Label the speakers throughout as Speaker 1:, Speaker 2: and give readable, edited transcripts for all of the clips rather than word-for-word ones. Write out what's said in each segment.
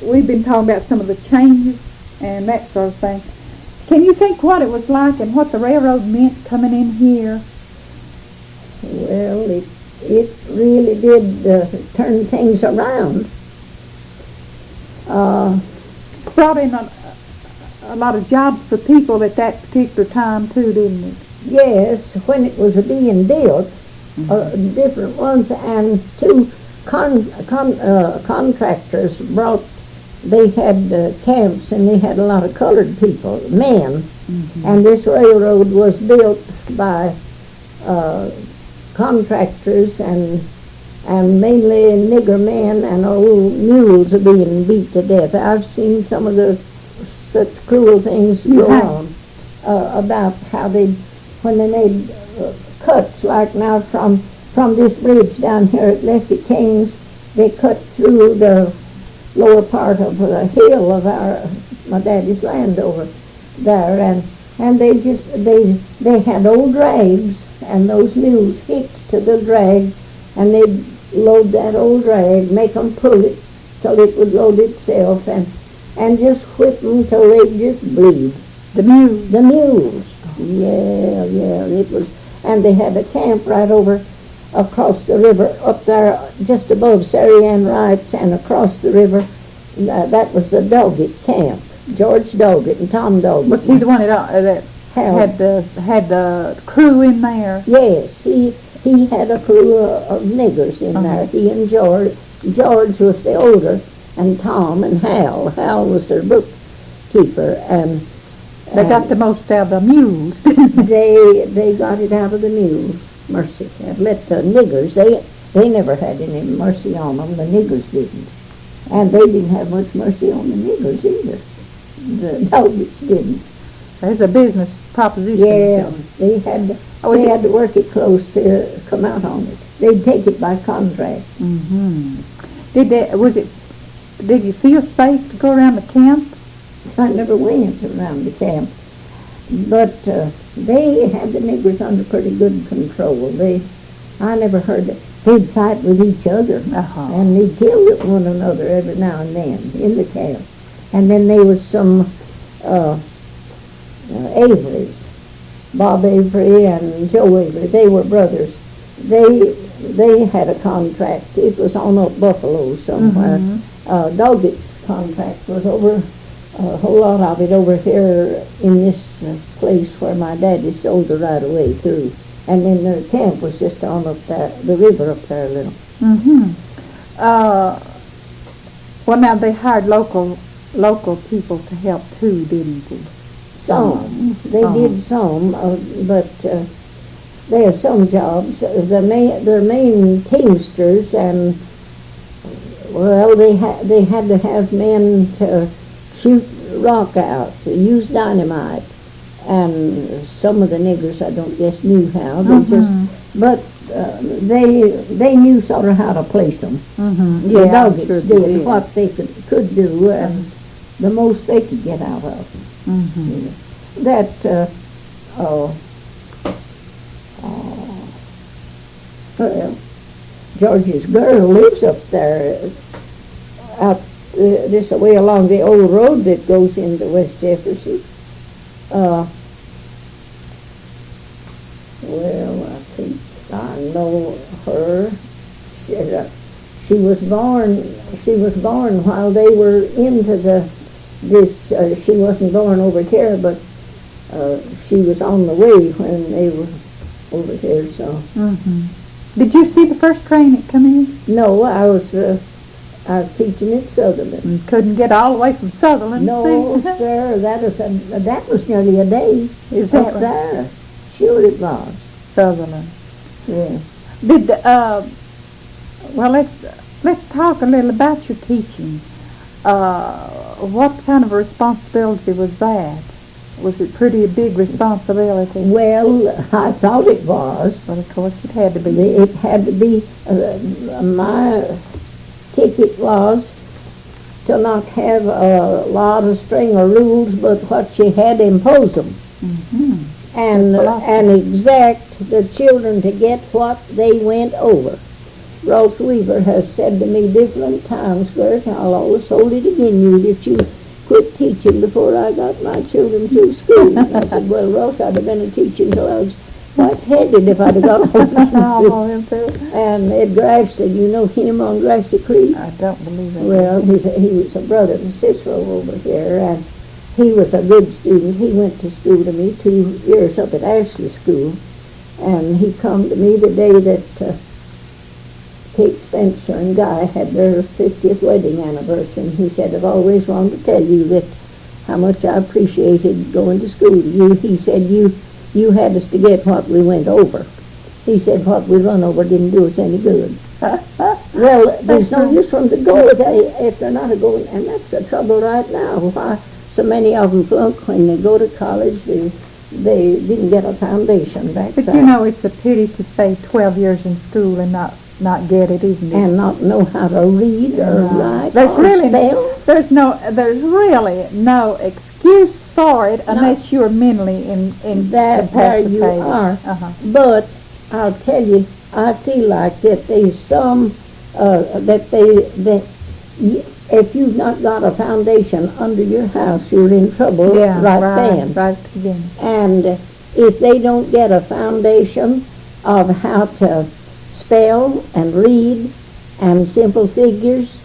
Speaker 1: We've been talking about some of the changes and that sort of thing. Can you think what it was like and what the railroad meant coming in here?
Speaker 2: Well, it really did turn things around.
Speaker 1: Brought in a lot of jobs for people at that particular time too, didn't it?
Speaker 2: Yes, when it was being built, different ones, and two contractors brought. They had camps, and they had a lot of colored people, men, and this railroad was built by contractors and mainly nigger men, and old mules are being beat to death. I've seen some of the such cruel things go on about how when they made cuts, like now from this bridge down here at Leslie King's, they cut through the lower part of the hill of my daddy's land over there, and they had old drags, and those mules hitched to the drag, and they'd load that old drag, make them pull it till it would load itself, and just whip them till they'd just bleed.
Speaker 1: The mules?
Speaker 2: The mules. Yeah, it was, and they had a camp right over across the river, up there just above Sarah Ann Wright's, and across the river, that was the Doggett camp. George Doggett and Tom Doggett.
Speaker 1: Was he the one that had the crew in there?
Speaker 2: Yes, he had a crew of niggers in there. He and George. George was the older, and Tom and Hal. Hal was their bookkeeper, and
Speaker 1: they got the most out of the mules, didn't they?
Speaker 2: They got it out of the mules. Mercy. And let the niggers, they never had any mercy on them. The niggers didn't. And they didn't have much mercy on the niggers either. The Doggets didn't.
Speaker 1: There's a business proposition.
Speaker 2: Yeah, they had to work it close to come out on it. They'd take it by contract.
Speaker 1: Did you feel safe to go around the camp?
Speaker 2: I never went around the camp. But they had the niggers under pretty good control. I never heard that. They'd fight with each other, and they'd kill one another every now and then in the camp. And then there was some Averys, Bob Avery and Joe Avery. They were brothers. They had a contract. It was on up Buffalo somewhere. Doggett's contract was over. A whole lot of it over here in this place where my daddy sold the right away through, and then the camp was just on up there, the river up there a little.
Speaker 1: Well, now they hired local people to help too, didn't they?
Speaker 2: Some they did some, but there are some jobs. Their main teamsters, and well, they had to have men to shoot rock out, to use dynamite, and some of the niggers I don't guess knew how. They knew sort of how to place them. The Doggets did what they could do, and the most they could get out of them. Well, George's girl lives up there, out this way along the old road that goes into West Jefferson. Well, I think I know her. She was born while they were into this. She wasn't born over here, but she was on the way when they were over here. So.
Speaker 1: Did you see the first train that come in?
Speaker 2: No, I was teaching at Sutherland.
Speaker 1: Couldn't get all the way from Sutherland.
Speaker 2: No, sir. That was nearly a day.
Speaker 1: Is that right?
Speaker 2: There? Sure, it was.
Speaker 1: Sutherland.
Speaker 2: Yeah.
Speaker 1: Well, let's talk a little about your teaching. What kind of a responsibility was that? Was it pretty a big responsibility?
Speaker 2: Well, I thought it was.
Speaker 1: But of course it had to be.
Speaker 2: It had to be. My ticket was to not have a lot of string of rules, but what she had impose them. And exact the children to get what they went over. Ross Weaver has said to me different times, Gert, I'll always hold it again you that you quit teaching before I got my children through school. I said, well, Ross, I'd have been a teacher until I was white-headed if I'd have got home. And Edgar Ashton, you know him on Grassy Creek?
Speaker 1: I don't believe it.
Speaker 2: Well, he was a brother to Cicero over here, and he was a good student. He went to school to me 2 years up at Ashley School, and he come to me the day that Kate Spencer and Guy had their 50th wedding anniversary, and he said, I've always wanted to tell you that how much I appreciated going to school to you. He said, you had us to get what we went over. He said, what we run over didn't do us any good. Well, there's no use for them to go if they're not going, and that's the trouble right now. Why so many of them flunk when they go to college, they didn't get a foundation back
Speaker 1: But
Speaker 2: there.
Speaker 1: you know, it's a pity to stay 12 years in school and not get it, isn't it?
Speaker 2: And not know how to read or write
Speaker 1: There's
Speaker 2: or
Speaker 1: really
Speaker 2: spell.
Speaker 1: there's really no excuse for it unless you're mentally
Speaker 2: That there you
Speaker 1: incapacitated.
Speaker 2: are.
Speaker 1: Uh-huh.
Speaker 2: But I'll tell you, I feel like that there's some if you've not got a foundation under your house, you're in trouble right then.
Speaker 1: Right at the beginning.
Speaker 2: And if they don't get a foundation of how to spell and read and simple figures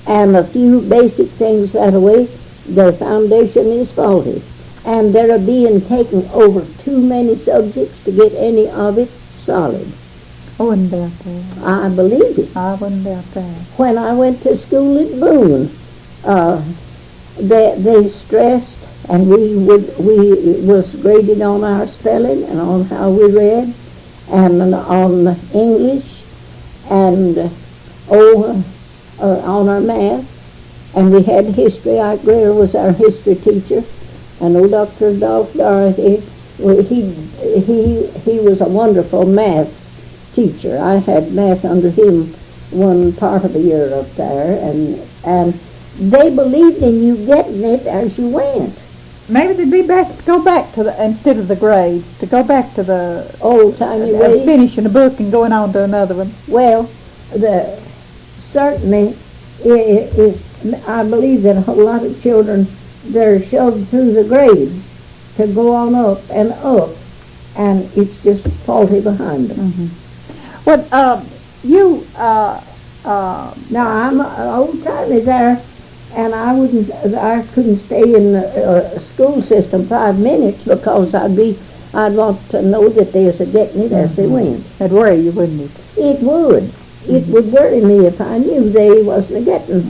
Speaker 2: and a few basic things that way, their foundation is faulty. And they're being taken over too many subjects to get any of it solid.
Speaker 1: I wouldn't doubt that.
Speaker 2: I believe it.
Speaker 1: I wouldn't doubt that.
Speaker 2: When I went to school at Boone, they stressed, and we was graded on our spelling and on how we read, and on English, and on our math, and we had history. Ike Greer was our history teacher, and old Dr. Dolph Dorothy. He was a wonderful math teacher. I had math under him one part of the year up there, and they believed in you getting it as you went.
Speaker 1: Maybe it'd be best to go back to instead of the grades, to go back to the
Speaker 2: Old-timey way.
Speaker 1: finishing a book and going on to another one.
Speaker 2: Well, certainly, I believe that a whole lot of children, they're shoved through the grades to go on up, and it's just faulty behind them.
Speaker 1: Mm-hmm. Well,
Speaker 2: Now, I'm old-timey there, and I couldn't stay in the school system 5 minutes because I'd want to know that they was getting it as they went.
Speaker 1: That'd worry you, wouldn't it?
Speaker 2: It would. It would worry me if I knew they wasn't getting.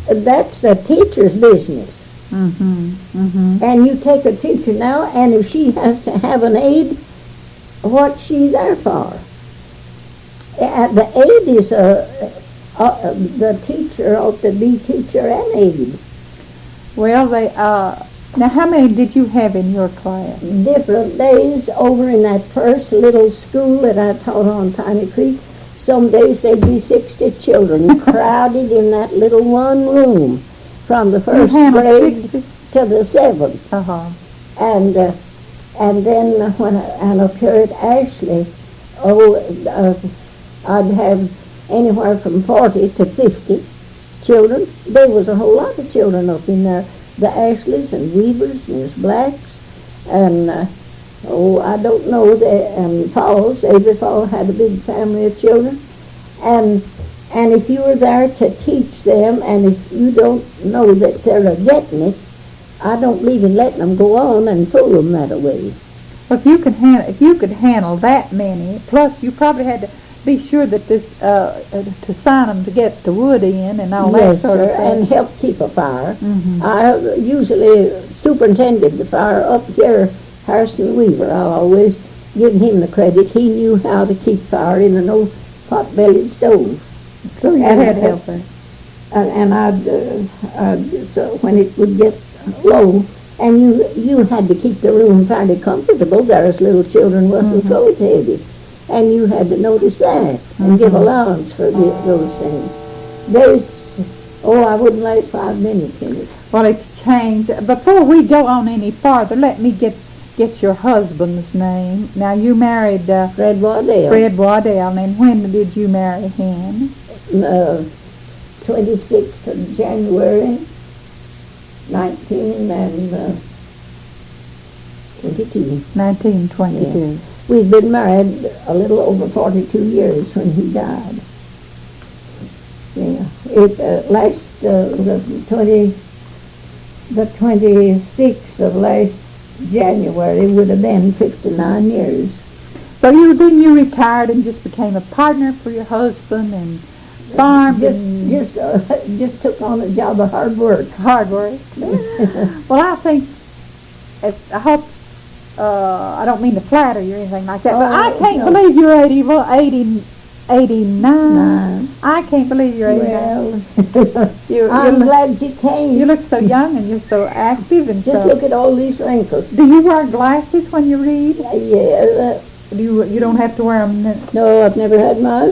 Speaker 2: That's the teacher's business. And you take a teacher now, and if she has to have an aide, what's she there for? The aide is the teacher ought to be teacher and aide.
Speaker 1: Well, now how many did you have in your class?
Speaker 2: Different days over in that first little school that I taught on Piney Creek. Some days there'd be 60 children crowded in that little one room from the first grade to the 7th. And then when up here at Ashley, I'd have anywhere from 40 to 50 children. There was a whole lot of children up in there. The Ashleys and Weavers and Miss Blacks and I don't know, and Falls. Every Fall had a big family of children. And if you were there to teach them, and if you don't know that they're getting it, I don't believe in letting them go on and fool them that way.
Speaker 1: Well, if you could handle that many, plus you probably had to be sure that this to sign them to get the wood in and all that sort of thing.
Speaker 2: And help keep a fire. I usually superintended the fire up here. Harrison Weaver, I always give him the credit. He knew how to keep fire in an old pot-bellied stove.
Speaker 1: So you had help there.
Speaker 2: And so when it would get low, and you had to keep the room fairly comfortable. There as little children wasn't clothes heavy. And you had to notice that and give allowance for those things. I wouldn't last 5 minutes in it.
Speaker 1: Well, it's changed. Before we go on any farther, let me get get your husband's name. Now, you married
Speaker 2: Fred Waddell.
Speaker 1: Fred Waddell, and when did you marry him?
Speaker 2: 26th of January, 1922.
Speaker 1: 1922.
Speaker 2: Yeah. We'd been married a little over 42 years when he died. Yeah. It the 26th of last January would have been 59 years.
Speaker 1: So then you retired and just became a partner for your husband and farmed
Speaker 2: Just took on a job of hard work.
Speaker 1: Hard work. Well, I think, I hope, I don't mean to flatter you or anything like that, but I can't believe you're 89. I can't believe you're 89.
Speaker 2: Well, I'm glad you came.
Speaker 1: You look so young and you're so active and
Speaker 2: Just look at all these wrinkles.
Speaker 1: Do you wear glasses when you read?
Speaker 2: Yeah.
Speaker 1: You don't have to wear them.
Speaker 2: No, I've never had my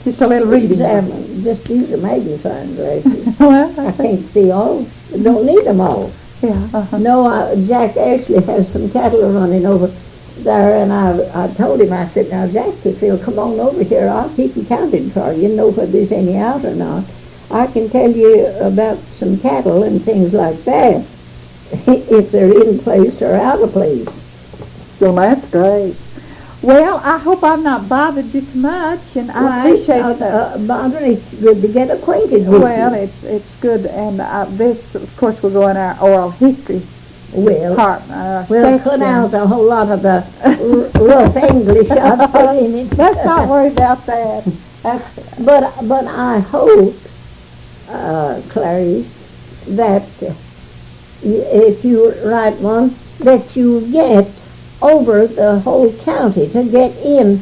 Speaker 1: Just a little reading.
Speaker 2: examined. Just these are magnifying glasses.
Speaker 1: Well,
Speaker 2: I can't see all. Don't need them all.
Speaker 1: Yeah.
Speaker 2: No, Jack Ashley has some cattle running over there, and I told him, I said, now, Jack, if you'll come on over here, I'll keep them counted for you, know whether there's any out or not. I can tell you about some cattle and things like that, if they're in place or out of place.
Speaker 1: Well, that's great. Well, I hope I've not bothered you too much, and I appreciate that.
Speaker 2: Barbara, it's good to get acquainted with
Speaker 1: Well,
Speaker 2: you.
Speaker 1: it's good, and this, of course, will go in our oral history part.
Speaker 2: We'll cut out a whole lot of the rough English I've put in it.
Speaker 1: Let's not worry about that.
Speaker 2: But I hope, Clarice, that if you write one, that you get over the whole county to get in.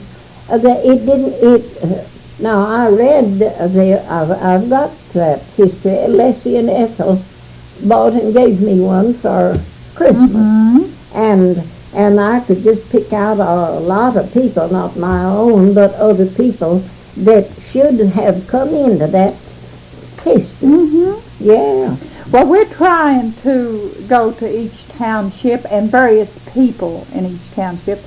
Speaker 2: Now I read I've got that history. Leslie and Ethel bought and gave me one for Christmas, and I could just pick out a lot of people, not my own, but other people that should have come into that history. Yeah.
Speaker 1: Well, we're trying to go to each township and various people in each township.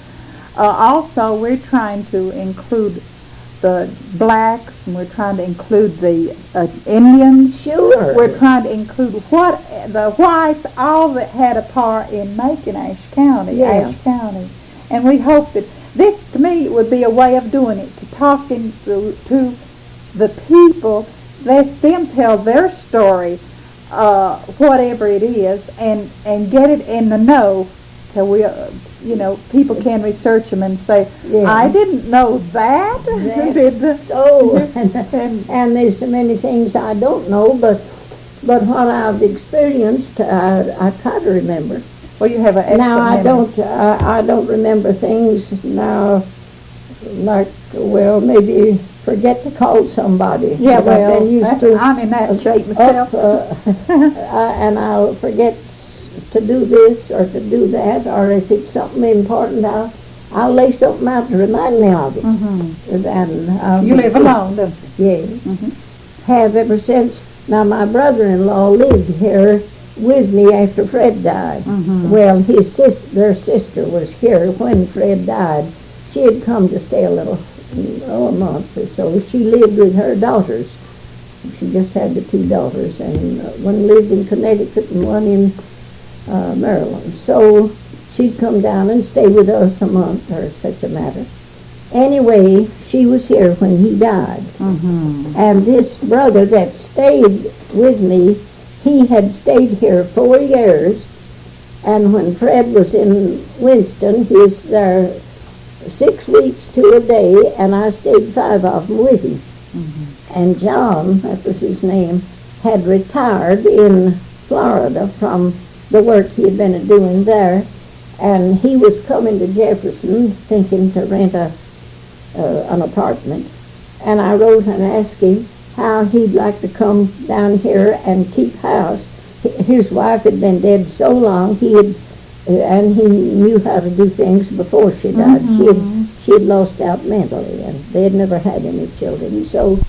Speaker 1: Also, we're trying to include the blacks, and we're trying to include the Indians.
Speaker 2: Sure.
Speaker 1: We're trying to include the whites, all that had a part in making Ashe County. And we hope that this, to me, would be a way of doing it, to talking to the people, let them tell their story, whatever it is, and get it in the know, till we, people can research them and say, I didn't know that.
Speaker 2: And there's so many things I don't know, but what I've experienced, I try to remember.
Speaker 1: Well, you have an excellent memory.
Speaker 2: I don't remember things now, like, maybe forget to call somebody.
Speaker 1: Yeah, well,
Speaker 2: I've been used to
Speaker 1: I'm in that shape myself.
Speaker 2: And I'll forget to do this or to do that, or if it's something important, I'll lay something out to remind me of it. And
Speaker 1: you live alone, don't you?
Speaker 2: Yes. Have ever since. Now, my brother-in-law lived here with me after Fred died. Well, their sister was here when Fred died. She had come to stay a month or so. She lived with her daughters. She just had the two daughters, and one lived in Connecticut and one in Maryland. So she'd come down and stay with us a month or such a matter. Anyway, she was here when he died. And this brother that stayed with me, he had stayed here 4 years, and when Fred was in Winston, he was there 6 weeks to a day, and I stayed 5 of them with him. And John, that was his name, had retired in Florida from the work he had been doing there, and he was coming to Jefferson thinking to rent an apartment. And I wrote and asked him how he'd like to come down here and keep house. His wife had been dead so long, and he knew how to do things before she died. She had lost out mentally, and they had never had any children. So